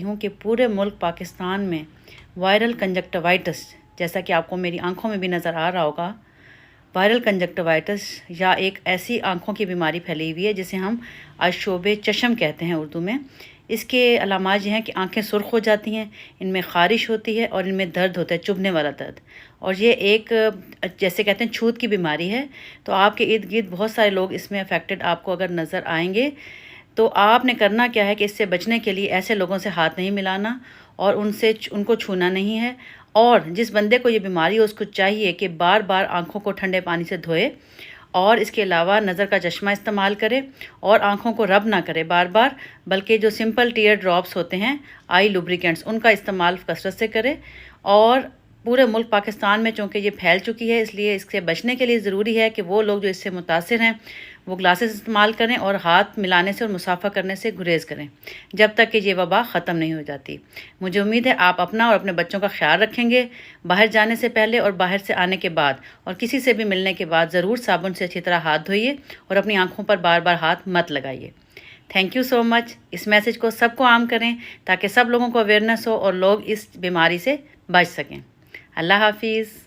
हूँ कि पूरे मुल्क पाकिस्तान में वायरल कंजक्टिवाइटिस, जैसा कि आपको मेरी आंखों में भी नज़र आ रहा होगा, वायरल कंजक्टिवाइटिस या एक ऐसी आंखों की बीमारी फैली हुई है जिसे हम आशोब चशम कहते हैं उर्दू में। इसके अलामात ये हैं कि आंखें सुर्ख हो जाती हैं, इनमें ख़ारिश होती है और इनमें दर्द होता है, चुभने वाला दर्द। और ये एक जैसे कहते हैं छूत की बीमारी है। तो आपके इर्द गिर्द बहुत सारे लोग इसमें अफेक्टेड आपको अगर नज़र आएंगे, तो आपने करना क्या है कि इससे बचने के लिए ऐसे लोगों से हाथ नहीं मिलाना और उनको छूना नहीं है। और जिस बंदे को ये बीमारी हो उसको चाहिए कि बार बार आँखों को ठंडे पानी से धोए और इसके अलावा नज़र का चश्मा इस्तेमाल करे और आँखों को रब ना करे बार बार, बल्कि जो सिंपल टीयर ड्रॉप्स होते हैं आई लुब्रिकेंट्स, उनका इस्तेमाल कसरत से करे। और पूरे मुल्क पाकिस्तान में चूँकि ये फैल चुकी है, इसलिए इससे बचने के लिए ज़रूरी है कि वो लोग जो इससे मुतासिर हैं वो ग्लासेस इस्तेमाल करें और हाथ मिलाने से और मुसाफा करने से गुरेज करें जब तक कि ये वबा ख़त्म नहीं हो जाती। मुझे उम्मीद है आप अपना और अपने बच्चों का ख्याल रखेंगे बाहर जाने से पहले और बाहर से आने के बाद, और किसी से भी मिलने के बाद ज़रूर साबुन से अच्छी तरह हाथ धोइए और अपनी आँखों पर बार बार हाथ मत लगाइए। Thank you so much. इस मैसेज को सबको आम करें ताकि सब लोगों को अवेयरनेस हो और लोग इस बीमारी से बच सकें। अल्लाह हाफिज़।